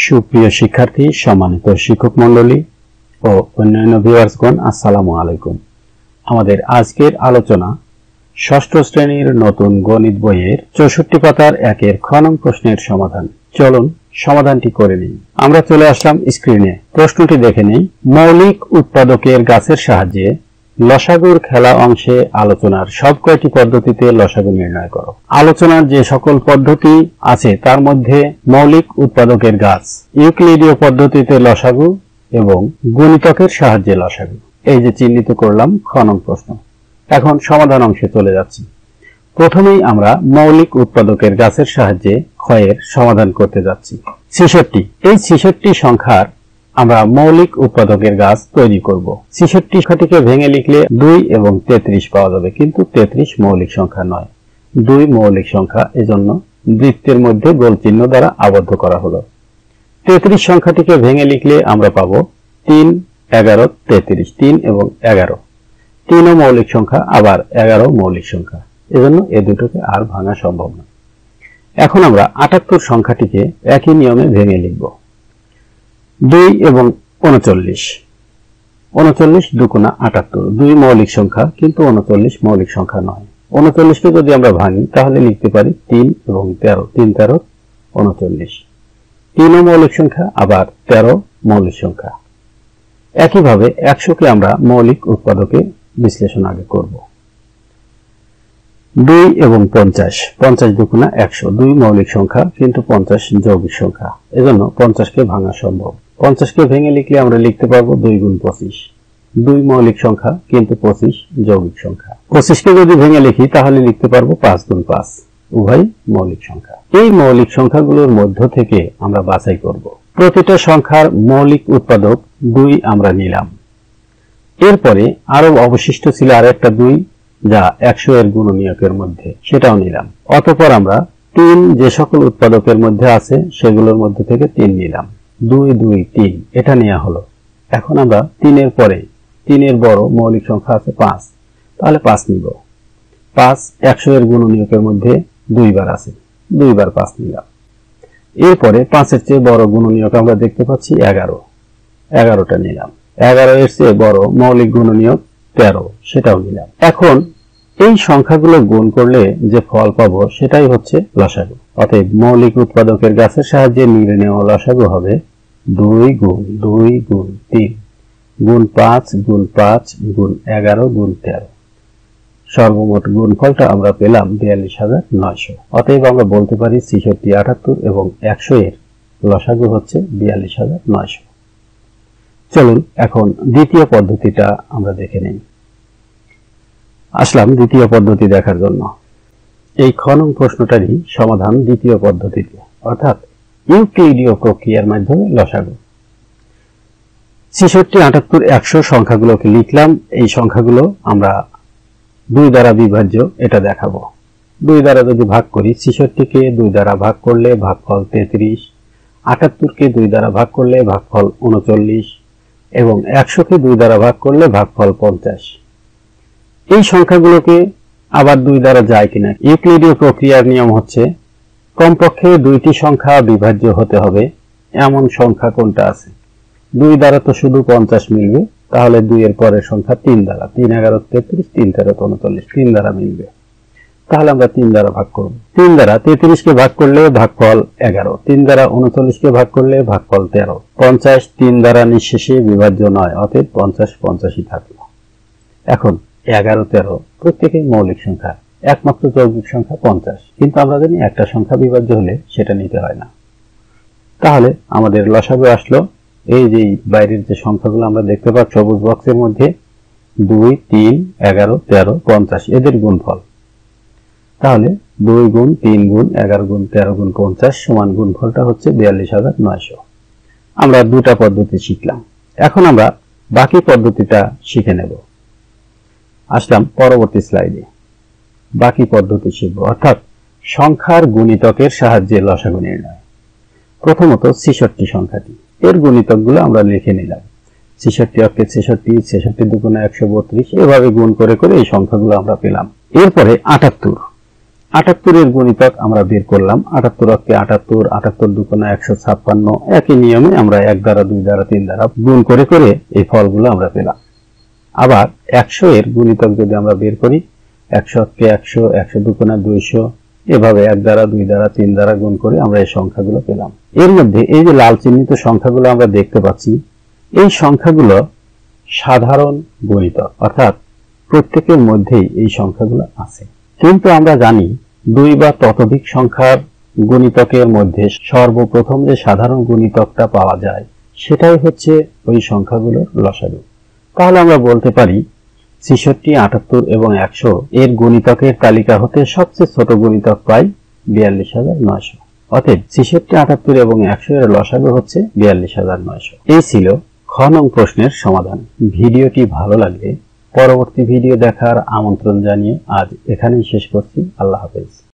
সুপ্রিয় শিক্ষার্থী, সম্মানিত শিক্ষক মণ্ডলী ও অন্যান্য ভিউয়ার্সগণ, আসসালামু আলাইকুম। আমাদের আজকের আলোচনা ষষ্ঠ শ্রেণীর নতুন গণিত বইয়ের 64 পাতার 1-এর খ নং প্রশ্নের সমাধান। চলুন সমাধানটি করে নিই। আমরা চলে আসলাম স্ক্রিনে। প্রশ্নটি দেখে নেই। মৌলিক উৎপাদকের গাছের সাহায্যে লসাগুর খেলা অংশে আলোচনার সব কয়টি পদ্ধতিতে লসাগু নির্ণয় করো। আলোচনার যে সকল পদ্ধতি আছে তার মধ্যে মৌলিক উৎপাদকের গাছ, ইউক্লিডীয় পদ্ধতিতে লসাগু এবং গুণিতকের সাহায্যে লসাগু, এই যে চিহ্নিত করলাম খ নং প্রশ্ন। এখন সমাধান অংশে চলে যাচ্ছি। প্রথমেই আমরা মৌলিক উৎপাদকের গাছের সাহায্যে ক্ষয়ের সমাধান করতে যাচ্ছি। 66। এই 66 সংখ্যার আমরা মৌলিক উৎপাদকের গাছ তৈরি করব। 66 সংখ্যাটিকে ভেঙে লিখলে 2 এবং 33 পাওয়া যাবে, কিন্তু 33 মৌলিক সংখ্যা নয়, 2 মৌলিক সংখ্যা, এজন্য বৃত্তের মধ্যে গোল চিহ্ন দ্বারা আবদ্ধ করা হলো। 33 সংখ্যাটিকে ভেঙে লিখলে আমরা পাবো 3, 11, 33, 3 এবং 11, 3ও মৌলিক সংখ্যা, আবার 11 মৌলিক সংখ্যা, এজন্য এ দুটোকে আর ভাঙা সম্ভব না। এখন আমরা 78 সংখ্যাটিকে একই নিয়মে ভেঙে লিখব। 2 এবং 39, 39 দুগুণা 78, 2 মৌলিক সংখ্যা, কিন্তু 39 মৌলিক সংখ্যা নয়। 39কে যদি আমরা ভাঙি তাহলে লিখতে পারি 3 এবং 13, 3 13 39, 3ও মৌলিক সংখ্যা, আবার 13 মৌলিক সংখ্যা। একইভাবে 100কে আমরা মৌলিক উৎপাদকে বিশ্লেষণ আগে করব। 2 এবং 50, 50 দুগুণা 100, 2 মৌলিক সংখ্যা, কিন্তু 50 যৌগিক সংখ্যা, এজন্য 50কে ভাঙা সম্ভব। 50কে ভেঙে লিখলে আমরা লিখতে পারবো 2 গুণ 25, 2 মৌলিক সংখ্যা, কিন্তু 25 যৌগিক সংখ্যা। 25কে যদি ভেঙে লিখি তাহলে লিখতে পারবো 5 গুণ 5, উভয় মৌলিক সংখ্যা। এই মৌলিক সংখ্যাগুলোর মধ্য থেকে আমরা বাছাই করব। প্রতিটা সংখ্যার মৌলিক উৎপাদক 2 আমরা নিলাম। এরপরে আরো অবশিষ্ট ছিল আরেকটা 2, যা 100 এর গুণনীয়কের মধ্যে, সেটাও নিলাম। অতঃপর আমরা 3 যে সকল উৎপাদকের মধ্যে আছে সেগুলোর মধ্যে থেকে 3 নিলাম। 2 2 3, এটা নেওয়া হলো। এখন আমরা 3 এর পরে 3 এর বড় মৌলিক সংখ্যা আছে 5, তাহলে 5 নিব। 5 100 এর গুণনীয়কের মধ্যে 2 বার আছে, 2 বার 5 নিলাম। এরপরে 5 এর চেয়ে বড় গুণনীয়ক আমরা দেখতে পাচ্ছি 11, 11টা নিলাম। 11 এর চেয়ে বড় মৌলিক গুণনীয়ক 13, সেটাও নিলাম। এখন এই সংখ্যাগুলো গুণ করলে যে ফল পাবো সেটাই হচ্ছে লসাগু। অতএব মৌলিক উৎপাদকের গাছের সাহায্যে নির্ণয় নেওয়া লসাগু হবে 2 গুণ 2 গুণ 3 গুণ 5 গুণ 5 গুণ 11 গুণ 13। সর্বমোট গুণফলটা আমরা পেলাম 42,900। অতএব আমরা বলতে পারি 66, 78 এবং 100 এর লসাগু হচ্ছে 42,900। চলুন এখন দ্বিতীয় পদ্ধতিটা আমরা দেখে নেই। আসলাম দ্বিতীয় পদ্ধতি দেখার জন্য। এই খ নং প্রশ্নটারই সমাধান দ্বিতীয় পদ্ধতিতে, অর্থাৎ ইউক্লিডীয় প্রক্রিয়ার মাধ্যমে লসাগু। 66, 78, 100 সংখ্যাগুলোকে লিখলাম। এই সংখ্যাগুলো আমরা 2 দ্বারা বিভাজ্য, এটা দেখাবো। 2 দ্বারা যদি ভাগ করি, 66কে 2 দ্বারা ভাগ করলে ভাগফল 33, 78কে 2 দ্বারা ভাগ করলে ভাগফল 39 এবং 100কে 2 দ্বারা ভাগ করলে ভাগফল 50। এই সংখ্যাগুলোকে আবার 2 দ্বারা যায় কিনা? ইউক্লিডীয় প্রক্রিয়ার নিয়ম হচ্ছে কমপক্ষে 2টি সংখ্যা বিভাজ্য হতে হবে এমন সংখ্যা কোনটা আছে। 2 দ্বারা তো শুধু 50 মিলবে, তাহলে 2 এর পরের সংখ্যা 3 দ্বারা, 3 11 33, 3 13 39, 3 দ্বারা মিলবে, তাহলে আমরা 3 দ্বারা ভাগ করব। 3 দ্বারা 33কে ভাগ করলে ভাগফল 11, 3 দ্বারা 39কে ভাগ করলে ভাগফল 13, 50 3 দ্বারা নিঃশেষে বিভাজ্য নয়, অতএব 50 50ই থাকলো। এখন 11 13 প্রত্যেকেই মৌলিক সংখ্যা, একমাত্র যৌগিক সংখ্যা 50, কিন্তু আমরা জানি একটা সংখ্যা বিভাজ্য হলে সেটা নিতে হয় না। তাহলে আমাদের লসাগু আসলো এই যে বাইরের যে সংখ্যাগুলো আমরা দেখতে পাচ্ছি সবুজ বক্সের মধ্যে, 2 3 11 13 50, এদের গুণফল। তাহলে 2 গুণ 3 গুণ 11 গুণ 13 গুণ 50 সমান গুণফলটা হচ্ছে 42,900। আমরা দুটা পদ্ধতি শিখলাম। এখন আমরা বাকি পদ্ধতিটা শিখে নেব। আসলাম পরবর্তী স্লাইডে। বাকি পদ্ধতি শিখব, অর্থাৎ সংখ্যার গুণিতকের সাহায্যে লসাগু নির্ণয়। প্রথমত 66 সংখ্যাটি, এর গুণিতকগুলো আমরা লিখে নিলাম। 66 অক্ষে 66, 66 দুগুণে 132, এভাবে গুণ করে করে এই সংখ্যাগুলো আমরা পেলাম। এরপরে 78, 78 এর গুণিতক আমরা বের করলাম। 78 অক্ষে 78, 78 দুগুণে 156। একই নিয়মে আমরা 1 দ্বারা 2 দ্বারা 3 দ্বারা গুণ করে করে এই ফলগুলো আমরা পেলাম। আবার 100 এর গুণিতক যদি আমরা বের করি, 100 অক্ষে 100, 100 দুগুণে 200, এভাবে 1 দ্বারা 2 দ্বারা 3 দ্বারা গুণ করে আমরা এই সংখ্যাগুলো পেলাম। এর মধ্যে এই যে লাল চিহ্নিত সংখ্যাগুলো আমরা দেখতে পাচ্ছি, এই সংখ্যাগুলো সাধারণ গুণিতক, অর্থাৎ প্রত্যেকের মধ্যেই এই সংখ্যাগুলো আছে। কিন্তু আমরা জানি 2 বা ততোধিক সংখ্যার গুণিতকের মধ্যে সর্বপ্রথম যে সাধারণ গুণিতকটা পাওয়া যায় সেটাই হচ্ছে ওই সংখ্যাগুলোর লসাগু। তাহলে আমরা বলতে পারি 66, 78 এবং 100 এর গুণিতকের তালিকা হতে সবচেয়ে ছোট গুণিতক পাই 42,900। অতএব 66, 78 এবং 100 এর লসাগু হচ্ছে 42,900। এই ছিল খ নং প্রশ্নের সমাধান। ভিডিওটি ভালো লাগলে পরবর্তী ভিডিও দেখার আমন্ত্রণ জানিয়ে আজ এখানেই শেষ করছি। আল্লাহ হাফেজ।